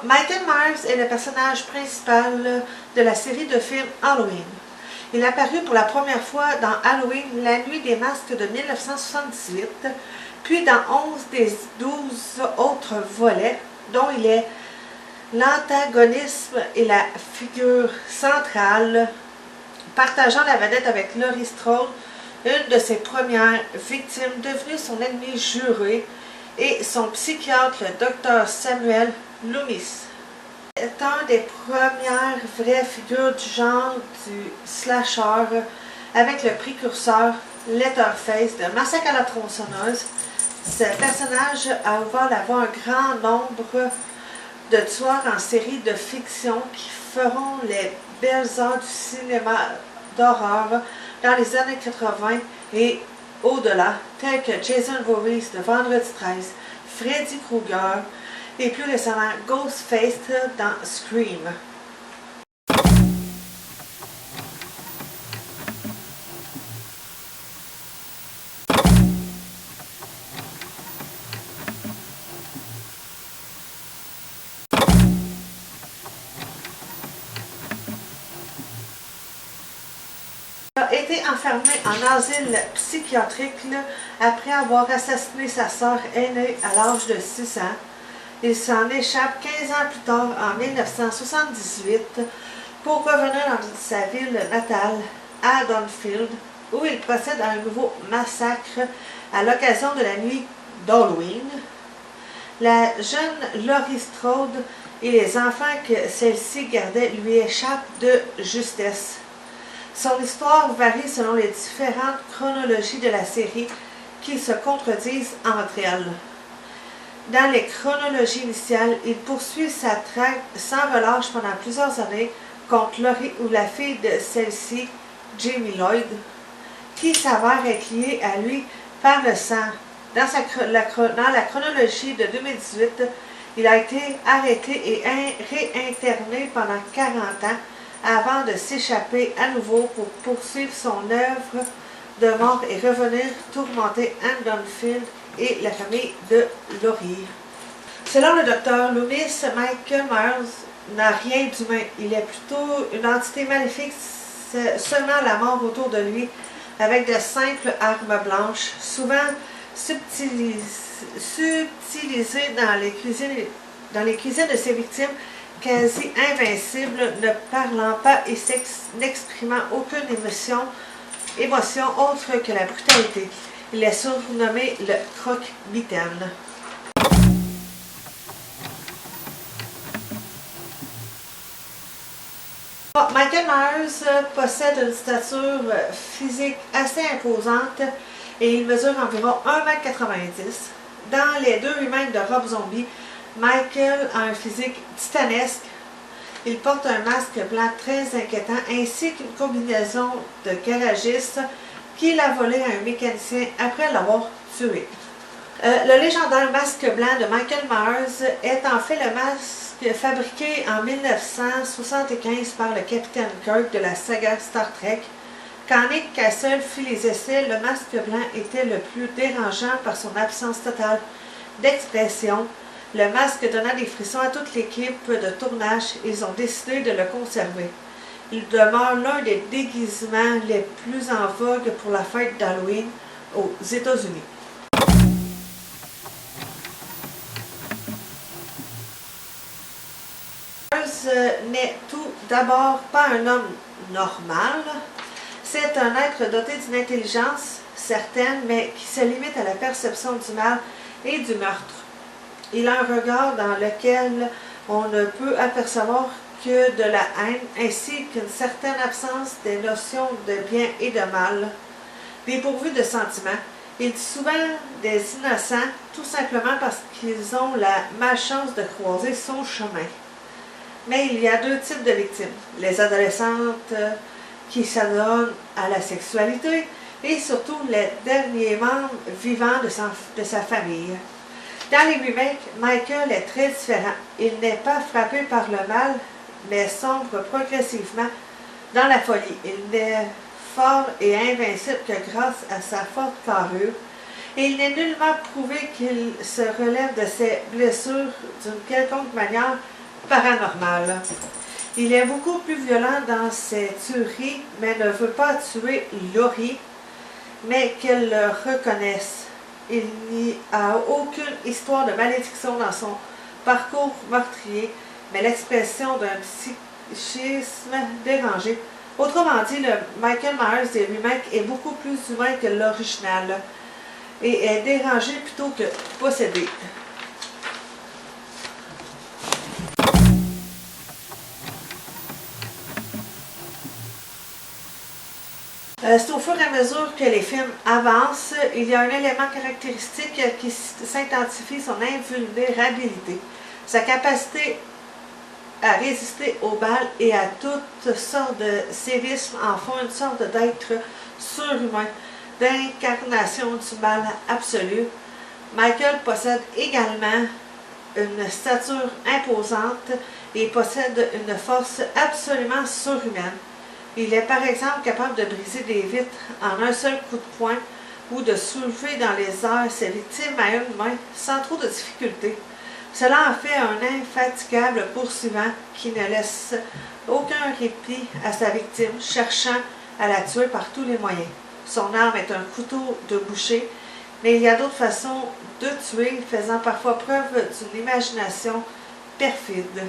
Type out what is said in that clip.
Michael Myers est le personnage principal de la série de films Halloween. Il est apparu pour la première fois dans Halloween, la nuit des masques de 1978, puis dans 11 des 12 autres volets, dont il est l'antagonisme et la figure centrale, partageant la vedette avec Laurie Strode, une de ses premières victimes, devenue son ennemi juré, et son psychiatre, le Dr Samuel Loomis. C'est un des premières vraies figures du genre du slasher, avec le précurseur Letterface de Massacre à la tronçonneuse. Ce personnage a ouvert la voie à un grand nombre de tueurs en série de fiction qui feront les belles heures du cinéma d'horreur dans les années 80 et au-delà, tels que Jason Voorhees de Vendredi 13, Freddy Krueger et plus récemment Ghostface dans Scream. Il a été enfermé en asile psychiatrique après avoir assassiné sa sœur aînée à l'âge de 6 ans. Il s'en échappe 15 ans plus tard, en 1978, pour revenir dans sa ville natale, Haddonfield, où il procède à un nouveau massacre à l'occasion de la nuit d'Halloween. La jeune Laurie Strode et les enfants que celle-ci gardait lui échappent de justesse. Son histoire varie selon les différentes chronologies de la série qui se contredisent entre elles. Dans les chronologies initiales, il poursuit sa traque sans relâche pendant plusieurs années contre Laurie ou la fille de celle-ci, Jamie Lloyd, qui s'avère être liée à lui par le sang. Dans la chronologie de 2018, il a été arrêté et réinterné pendant 40 ans avant de s'échapper à nouveau pour poursuivre son œuvre de mort et revenir tourmenter Haddonfield et la famille de Laurie. Selon le docteur Loomis, Michael Myers n'a rien d'humain. Il est plutôt une entité maléfique semant la mort autour de lui avec de simples armes blanches, souvent subtilisées dans les cuisines de ses victimes, quasi invincible, ne parlant pas et n'exprimant aucune émotion autre que la brutalité. Il est surnommé le croque-mitaine. Michael Myers possède une stature physique assez imposante et il mesure environ 1,90 m. Dans les deux remakes de Rob Zombie, Michael a un physique titanesque. Il porte un masque blanc très inquiétant ainsi qu'une combinaison de garagiste qu'il a volé à un mécanicien après l'avoir tué. Le légendaire masque blanc de Michael Myers est en fait le masque fabriqué en 1975 par le capitaine Kirk de la saga Star Trek. Quand Nick Castle fit les essais, le masque blanc était le plus dérangeant par son absence totale d'expression. Le masque donna des frissons à toute l'équipe de tournage et ils ont décidé de le conserver. Il demeure l'un des déguisements les plus en vogue pour la fête d'Halloween aux États-Unis. N'est tout d'abord pas un homme normal. C'est un être doté d'une intelligence certaine, mais qui se limite à la perception du mal et du meurtre. Il a un regard dans lequel on ne peut apercevoir que de la haine, ainsi qu'une certaine absence des notions de bien et de mal. Dépourvu de sentiments, il tue souvent des innocents, tout simplement parce qu'ils ont la malchance de croiser son chemin. Mais il y a deux types de victimes. Les adolescentes qui s'adonnent à la sexualité et surtout les derniers membres vivants de sa famille. Dans les remakes, Michael est très différent. Il n'est pas frappé par le mal, mais sombre progressivement dans la folie. Il n'est fort et invincible que grâce à sa forte carrure, et il n'est nullement prouvé qu'il se relève de ses blessures d'une quelconque manière paranormal. Il est beaucoup plus violent dans ses tueries, mais ne veut pas tuer Laurie, mais qu'elle le reconnaisse. Il n'y a aucune histoire de malédiction dans son parcours meurtrier, mais l'expression d'un psychisme dérangé. Autrement dit, le Michael Myers des remakes est beaucoup plus humain que l'original et est dérangé plutôt que possédé. C'est au fur et à mesure que les films avancent, il y a un élément caractéristique qui s'identifie, son invulnérabilité, sa capacité à résister aux balles et à toutes sortes de sévices en font une sorte d'être surhumain, d'incarnation du mal absolu. Michael possède également une stature imposante et possède une force absolument surhumaine. Il est par exemple capable de briser des vitres en un seul coup de poing ou de soulever dans les airs ses victimes à une main sans trop de difficulté. Cela en fait un infatigable poursuivant qui ne laisse aucun répit à sa victime, cherchant à la tuer par tous les moyens. Son arme est un couteau de boucher, mais il y a d'autres façons de tuer, faisant parfois preuve d'une imagination perfide.